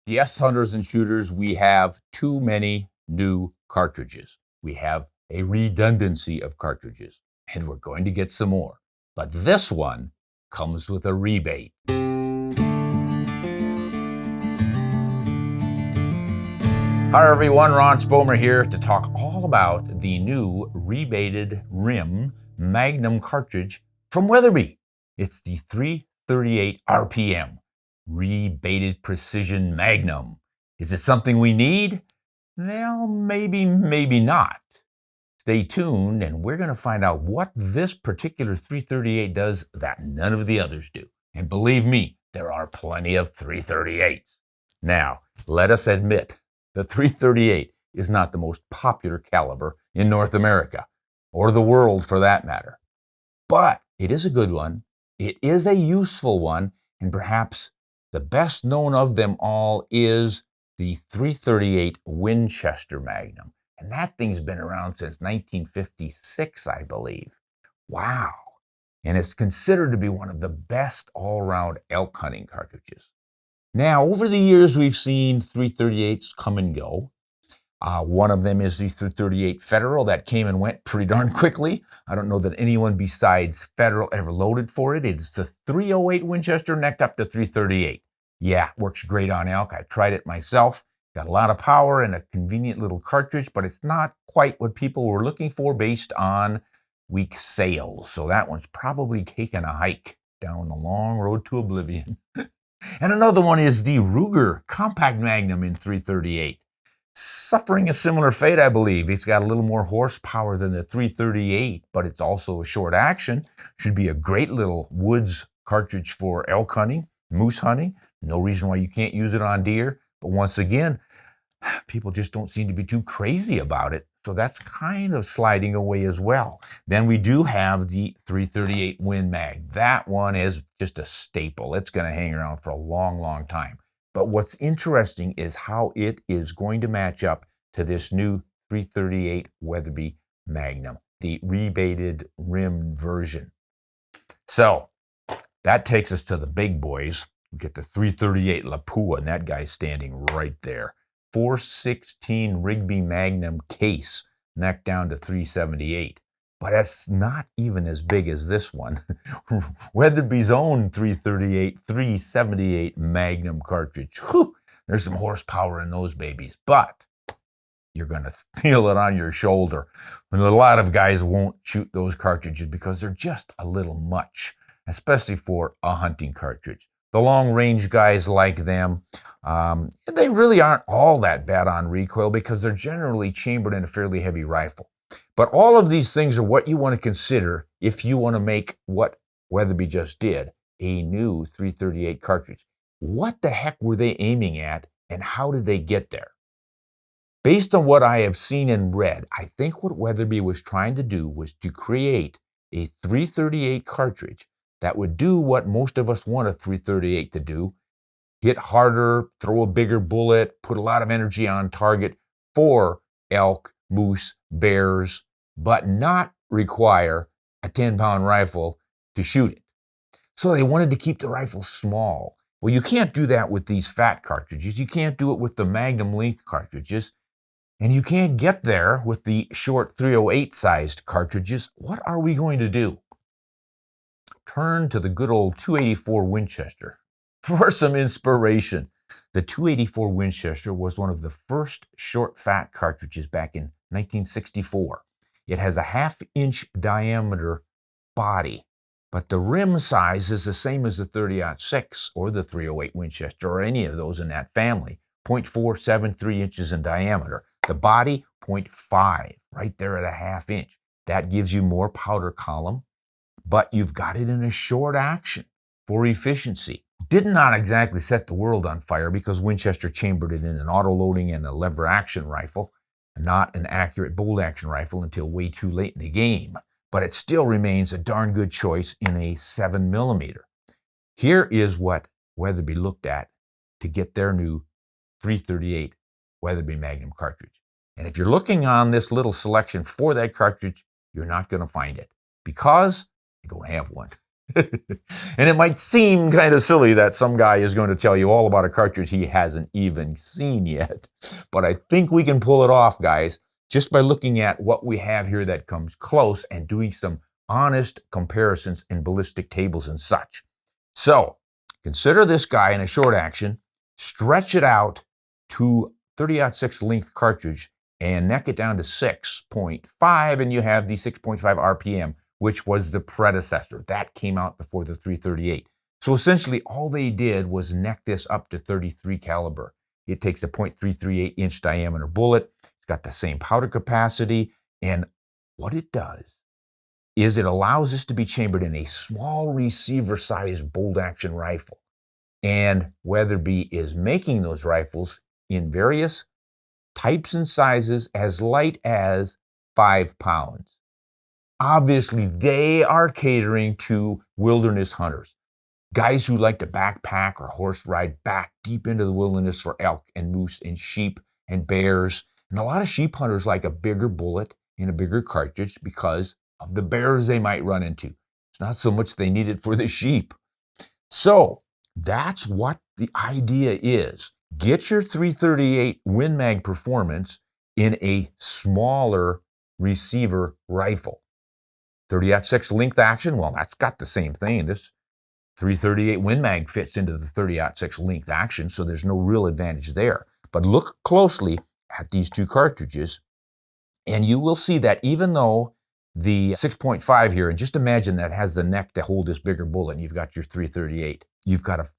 Yes, hunters and shooters, we have too many new cartridges. We have a redundancy of cartridges, and we're going to get some more. But this one comes with a rebate. Hi everyone, Ron Spomer here to talk all about the new rebated rim Magnum cartridge from Weatherby. It's the 338 RPM rebated precision Magnum. Is it something we need? Well, maybe not. Stay tuned and we're going to find out what this particular 338 does that none of the others do. And believe me, there are plenty of 338s. Now, let us admit, the 338 is not the most popular caliber in North America, or the world for that matter. But it is a good one, it is a useful one, and perhaps the best known of them all is the 338 Winchester Magnum. And that thing's been around since 1956, I believe. Wow. And it's considered to be one of the best all-around elk hunting cartridges. Now, over the years, we've seen 338s come and go. One of them is the 338 Federal that came and went pretty darn quickly. I don't know that anyone besides Federal ever loaded for it. It's the 308 Winchester necked up to 338. Yeah, works great on elk. I tried it myself. Got a lot of power and a convenient little cartridge, but it's not quite what people were looking for based on weak sales. So that one's probably taken a hike down the long road to oblivion. And another one is the Ruger Compact Magnum in 338. Suffering a similar fate, I believe. It's got a little more horsepower than the 338, but it's also a short action. Should be a great little woods cartridge for elk hunting, moose hunting. No reason why you can't use it on deer. But once again, people just don't seem to be too crazy about it. So that's kind of sliding away as well. Then we do have the 338 Win Mag. That one is just a staple. It's going to hang around for a long, long time. But what's interesting is how it is going to match up to this new 338 Weatherby Magnum, the rebated rim version. So that takes us to the big boys. We get the 338 Lapua, and that guy's standing right there. 416 Rigby Magnum case, neck down to 378. But that's not even as big as this one. Weatherby's own 378 Magnum cartridge. Whew, there's some horsepower in those babies, but you're going to feel it on your shoulder. And a lot of guys won't shoot those cartridges because they're just a little much, especially for a hunting cartridge. The long-range guys like them. They really aren't all that bad on recoil because they're generally chambered in a fairly heavy rifle. But all of these things are what you want to consider if you want to make what Weatherby just did, a new 338 cartridge. What the heck were they aiming at, and how did they get there? Based on what I have seen and read, I think what Weatherby was trying to do was to create a 338 cartridge that would do what most of us want a 338 to do: hit harder, throw a bigger bullet, put a lot of energy on target for elk, moose, bears, but not require a 10-pound rifle to shoot it. So they wanted to keep the rifle small. Well, you can't do that with these fat cartridges. You can't do it with the Magnum length cartridges. And you can't get there with the short 308 sized cartridges. What are we going to do? Turn to the good old 284 Winchester for some inspiration. The 284 Winchester was one of the first short fat cartridges back in 1964. It has a 1/2-inch diameter body, but the rim size is the same as the 30-06 or the 308 Winchester or any of those in that family. 0.473 inches in diameter. The body, 0.5, right there at a 1/2 inch. That gives you more powder column, but you've got it in a short action for efficiency. Did not exactly set the world on fire because Winchester chambered it in an auto-loading and a lever action rifle, not an accurate bolt action rifle until way too late in the game. But it still remains a darn good choice in a 7mm. Here is what Weatherby looked at to get their new 338 Weatherby Magnum cartridge. And if you're looking on this little selection for that cartridge, you're not going to find it because I don't have one. And it might seem kind of silly that some guy is going to tell you all about a cartridge he hasn't even seen yet. But I think we can pull it off, guys, just by looking at what we have here that comes close and doing some honest comparisons in ballistic tables and such. So consider this guy in a short action, stretch it out to 30-06 length cartridge and neck it down to 6.5, and you have the 6.5 RPM, which was the predecessor. That came out before the 338. So essentially all they did was neck this up to 33 caliber. It takes a .338 inch diameter bullet. It's got the same powder capacity, and what it does is it allows this to be chambered in a small receiver-sized bolt-action rifle. And Weatherby is making those rifles in various types and sizes as light as 5 pounds. Obviously, they are catering to wilderness hunters, guys who like to backpack or horse ride back deep into the wilderness for elk and moose and sheep and bears. And a lot of sheep hunters like a bigger bullet in a bigger cartridge because of the bears they might run into. It's not so much they need it for the sheep. So that's what the idea is. Get your 338 Win Mag performance in a smaller receiver rifle. 30-06 length action, well, that's got the same thing. This 338 Win Mag fits into the 30-06 length action, so there's no real advantage there. But look closely at these two cartridges, and you will see that even though the 6.5 here, and just imagine that has the neck to hold this bigger bullet, and you've got your 338. You've got a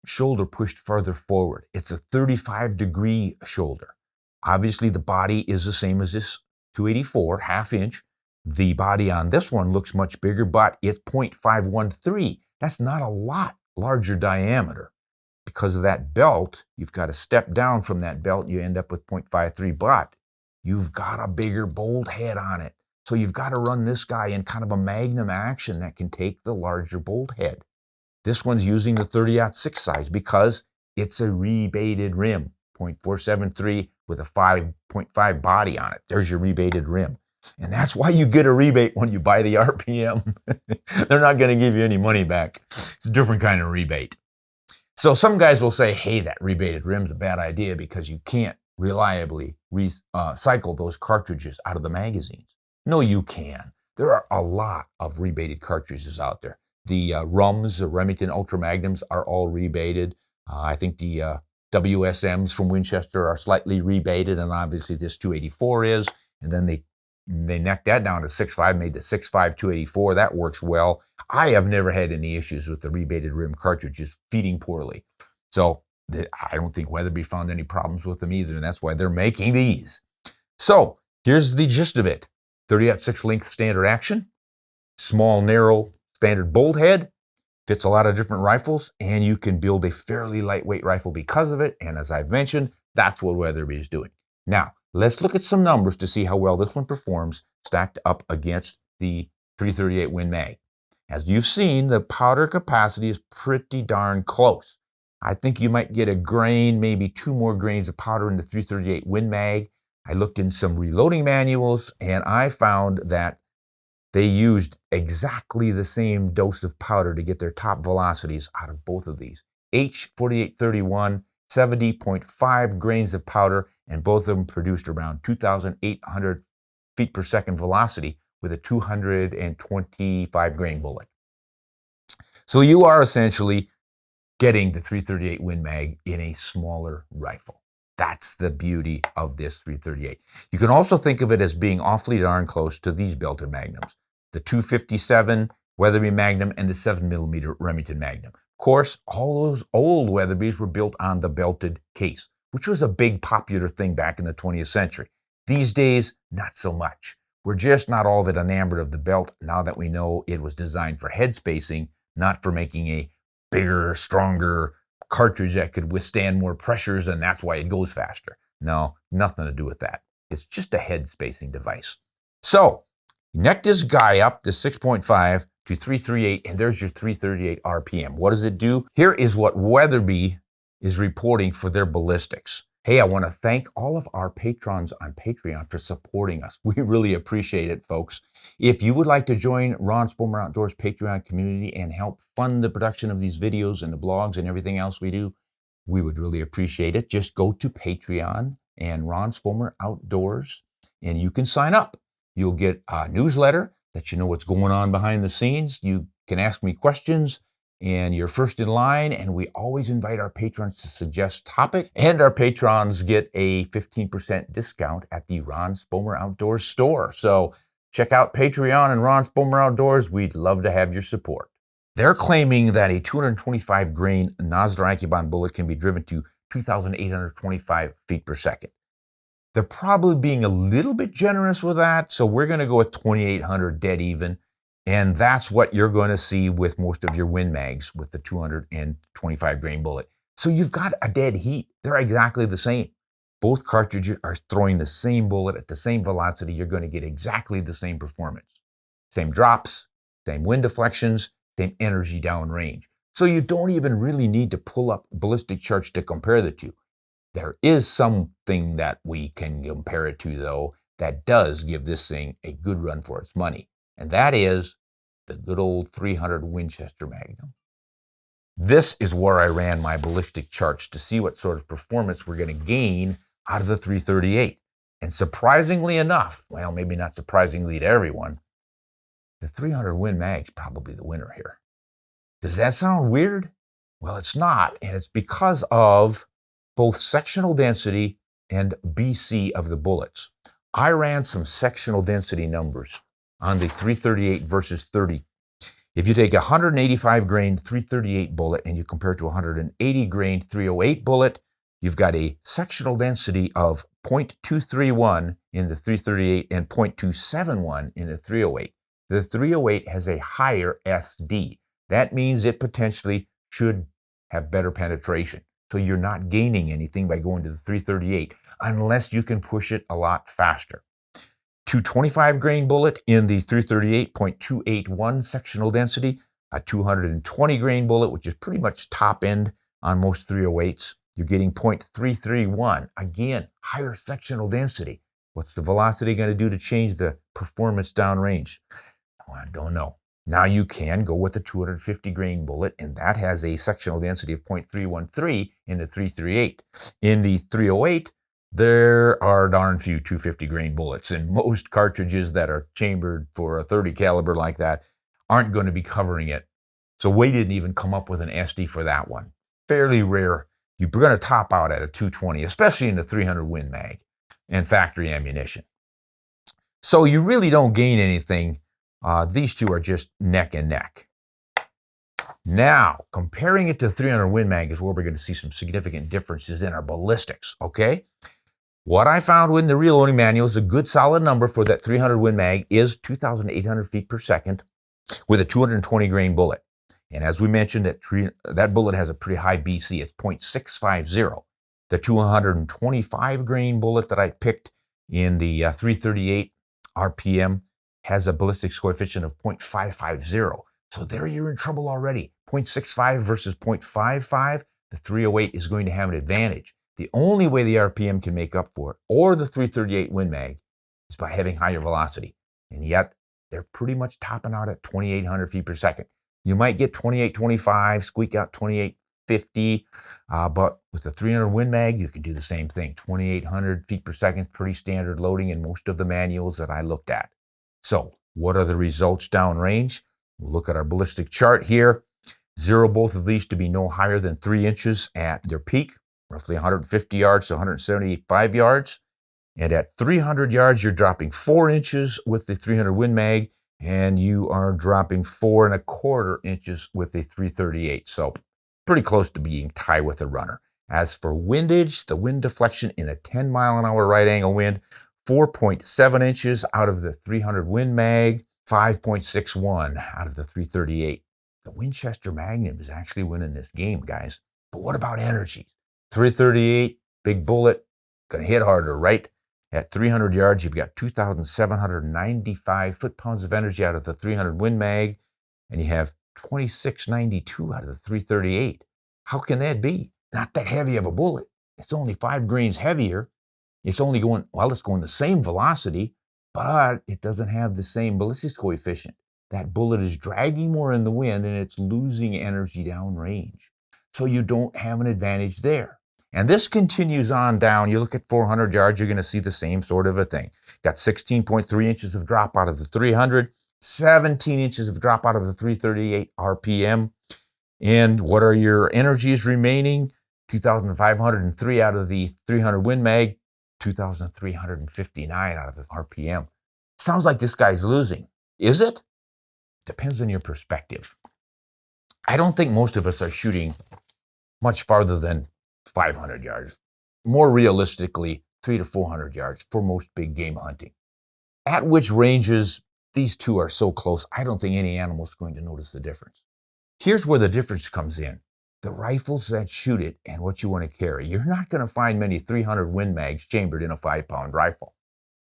shoulder pushed farther forward. It's a 35-degree shoulder. Obviously, the body is the same as this 284, half inch. The body on this one looks much bigger, but it's .513. That's not a lot larger diameter. Because of that belt, you've got to step down from that belt, you end up with .53, but you've got a bigger bolt head on it. So you've got to run this guy in kind of a Magnum action that can take the larger bolt head. This one's using the 30-06 size because it's a rebaited rim, .473 with a 5.5 body on it. There's your rebaited rim. And that's why you get a rebate when you buy the RPM. They're not going to give you any money back. It's a different kind of rebate. So some guys will say, hey, that rebated rim's a bad idea because you can't reliably recycle those cartridges out of the magazines. No, you can. There are a lot of rebated cartridges out there. The RUMs, the Remington Ultra Magnums, are all rebated. I think the WSMs from Winchester are slightly rebated, and obviously this 284 is. And then they necked that down to 6.5, made the 6.5 284. That works well. I have never had any issues with the rebated rim cartridges feeding poorly. So I don't think Weatherby found any problems with them either, and that's why they're making these. So here's the gist of it. 30-06 length standard action, small, narrow, standard bolt head, fits a lot of different rifles, and you can build a fairly lightweight rifle because of it. And as I've mentioned, that's what Weatherby is doing. Now, let's look at some numbers to see how well this one performs stacked up against the 338 Win Mag. As you've seen, the powder capacity is pretty darn close. I think you might get a grain, maybe 2 more grains of powder in the 338 Win Mag. I looked in some reloading manuals, and I found that they used exactly the same dose of powder to get their top velocities out of both of these. H4831, 70.5 grains of powder, and both of them produced around 2,800 feet per second velocity with a 225 grain bullet. So you are essentially getting the 338 Win Mag in a smaller rifle. That's the beauty of this 338. You can also think of it as being awfully darn close to these belted Magnums, the 257 Weatherby Magnum and the 7mm Remington Magnum. Of course, all those old Weatherbys were built on the belted case, which was a big popular thing back in the 20th century. These days, not so much. We're just not all that enamored of the belt now that we know it was designed for head spacing, not for making a bigger, stronger cartridge that could withstand more pressures, and that's why it goes faster. No, nothing to do with that. It's just a head spacing device. So, neck this guy up to 6.5 to 338, and there's your 338 RPM. What does it do? Here is what Weatherby is reporting for their ballistics. Hey, I want to thank all of our patrons on Patreon for supporting us. We really appreciate it, folks. If you would like to join Ron Spomer Outdoors Patreon community and help fund the production of these videos and the blogs and everything else we do, we would really appreciate it. Just go to Patreon and Ron Spomer Outdoors, and you can sign up. You'll get a newsletter that you know what's going on behind the scenes. You can ask me questions, and you're first in line, and we always invite our patrons to suggest topics, and our patrons get a 15% discount at the Ron Spomer Outdoors store. So check out Patreon and Ron Spomer Outdoors. We'd love to have your support. They're claiming that a 225 grain Nosler Ankubon bullet can be driven to 2,825 feet per second. They're probably being a little bit generous with that, so we're going to go with 2,800 dead even. And that's what you're going to see with most of your Win Mags with the 225 grain bullet. So you've got a dead heat. They're exactly the same. Both cartridges are throwing the same bullet at the same velocity. You're going to get exactly the same performance. Same drops, same wind deflections, same energy downrange. So you don't even really need to pull up Ballistic Charts to compare the two. There is something that we can compare it to, though, that does give this thing a good run for its money. And that is the good old 300 Winchester Magnum. This is where I ran my Ballistic Charts to see what sort of performance we're going to gain out of the 338. And surprisingly enough, well, maybe not surprisingly to everyone, the 300 Win Mag's probably the winner here. Does that sound weird? Well, it's not, and it's because of both sectional density and BC of the bullets. I ran some sectional density numbers on the 338 versus 30. If you take a 185 grain 338 bullet and you compare it to a 180 grain 308 bullet, you've got a sectional density of 0.231 in the 338 and 0.271 in the 308. The 308 has a higher SD. That means it potentially should have better penetration. So you're not gaining anything by going to the 338 unless you can push it a lot faster. 225 grain bullet in the 338, 0.281 sectional density. A 220 grain bullet, which is pretty much top end on most 308s, you're getting 0.331. Again, higher sectional density. What's the velocity going to do to change the performance downrange? Well, I don't know. Now you can go with a 250 grain bullet, and that has a sectional density of 0.313 in the 338. In the 308, there are darn few 250 grain bullets, and most cartridges that are chambered for a 30 caliber like that aren't going to be covering it. So we didn't even come up with an SD for that one. Fairly rare. You're going to top out at a 220, especially in the 300 Win Mag and factory ammunition. So you really don't gain anything. These two are just neck and neck. Now, comparing it to 300 Win Mag is where we're going to see some significant differences in our ballistics, okay? What I found in the reloading manual is a good solid number for that 300 Win Mag is 2,800 feet per second with a 220 grain bullet. And as we mentioned, that bullet has a pretty high BC. It's 0.650. The 225 grain bullet that I picked in the 338 RPM has a ballistics coefficient of 0.550. So there you're in trouble already. 0.65 versus 0.55, the 308 is going to have an advantage. The only way the RPM can make up for it, or the 338 Win Mag, is by having higher velocity. And yet, they're pretty much topping out at 2,800 feet per second. You might get 2825, squeak out 2850, but with the 300 Win Mag, you can do the same thing. 2,800 feet per second, pretty standard loading in most of the manuals that I looked at. So, what are the results downrange? We'll look at our ballistic chart here. Zero both of these to be no higher than 3 inches at their peak, roughly 150 yards to 175 yards. And at 300 yards, you're dropping 4 inches with the 300 Win Mag, and you are dropping 4¼ inches with the 338. So, pretty close to being tied with a runner. As for windage, the wind deflection in a 10-mile-an-hour right-angle wind, 4.7 inches out of the 300 Win Mag, 5.61 out of the 338. The Winchester Magnum is actually winning this game, guys. But what about energy? 338, big bullet, going to hit harder, right? At 300 yards, you've got 2,795 foot-pounds of energy out of the 300 Win Mag, and you have 2,692 out of the 338. How can that be? Not that heavy of a bullet, It's only 5 grains heavier. It's only going, well, it's going the same velocity, but it doesn't have the same ballistic coefficient. That bullet is dragging more in the wind and it's losing energy downrange. So you don't have an advantage there. And this continues on down. You look at 400 yards, you're going to see the same sort of a thing. Got 16.3 inches of drop out of the 300, 17 inches of drop out of the 338 RPM. And what are your energies remaining? 2,503 out of the 300 Win Mag, 2,359 out of the RPM. Sounds like this guy's losing. Is it? Depends on your perspective. I don't think most of us are shooting much farther than 500 yards. More realistically, 300 to 400 yards for most big game hunting. At which ranges these two are so close, I don't think any animal is going to notice the difference. Here's where the difference comes in. The rifles that shoot it and what you want to carry. You're not going to find many 300 Win Mags chambered in a 5-pound rifle.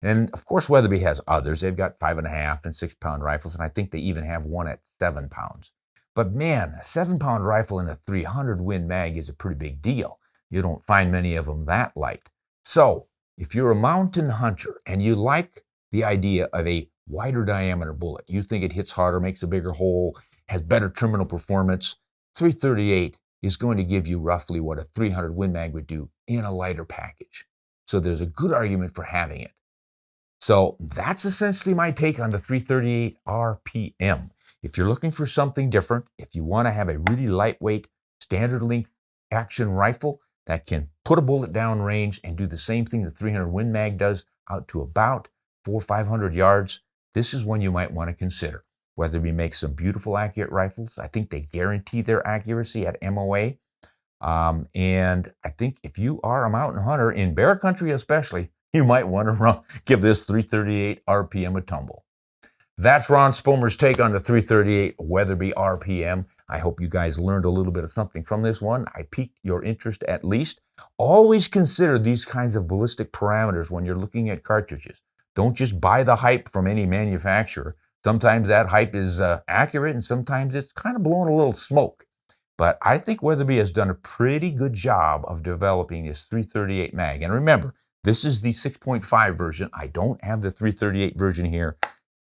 And of course, Weatherby has others. They've got 5.5 and 6-pound rifles, and I think they even have one at 7 pounds. But man, a 7-pound rifle in a 300 Win Mag is a pretty big deal. You don't find many of them that light. So if you're a mountain hunter and you like the idea of a wider diameter bullet, you think it hits harder, makes a bigger hole, has better terminal performance, 338 is going to give you roughly what a 300 Win Mag would do in a lighter package. So there's a good argument for having it. So that's essentially my take on the 338 RPM. If you're looking for something different, if you want to have a really lightweight, standard length action rifle that can put a bullet down range and do the same thing the 300 Win Mag does out to about 400 or 500 yards, this is one you might want to consider. Weatherby makes some beautiful, accurate rifles. I think they guarantee their accuracy at MOA. And I think if you are a mountain hunter, in bear country especially, you might want to give this 338 RPM a tumble. That's Ron Spomer's take on the 338 Weatherby RPM. I hope you guys learned a little bit of something from this one. I piqued your interest at least. Always consider these kinds of ballistic parameters when you're looking at cartridges. Don't just buy the hype from any manufacturer. Sometimes that hype is accurate and sometimes it's kind of blowing a little smoke. But I think Weatherby has done a pretty good job of developing this 338 mag. And remember, this is the 6.5 version. I don't have the 338 version here.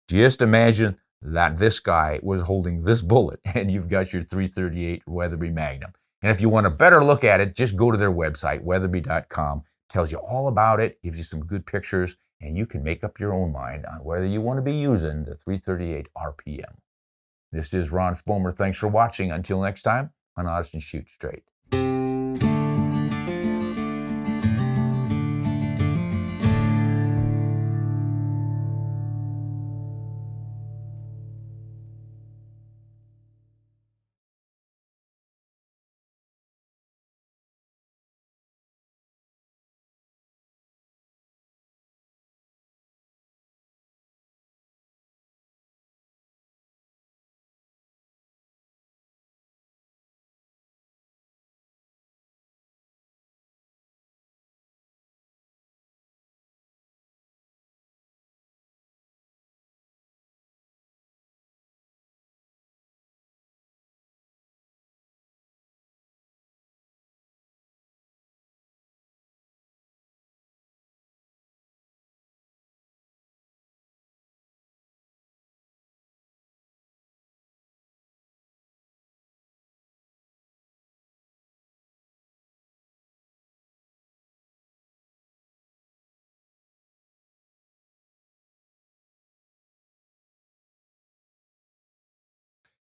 Just imagine that this guy was holding this bullet and you've got your 338 Weatherby Magnum. And if you want a better look at it, just go to their website, weatherby.com. Tells you all about it, gives you some good pictures, and you can make up your own mind on whether you want to be using the 338 RPM. This is Ron Spomer. Thanks for watching. Until next time, hunt honest and shoot straight.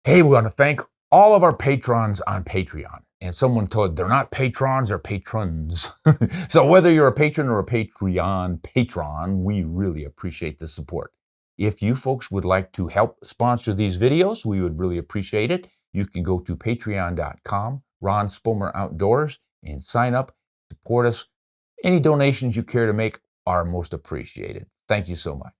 Hey, we want to thank all of our patrons on Patreon. And someone told they're not patrons, they're patrons. So whether you're a patron or a Patreon patron, we really appreciate the support. If you folks would like to help sponsor these videos, we would really appreciate it. You can go to patreon.com, Ron Spomer Outdoors, and sign up, support us. Any donations you care to make are most appreciated. Thank you so much.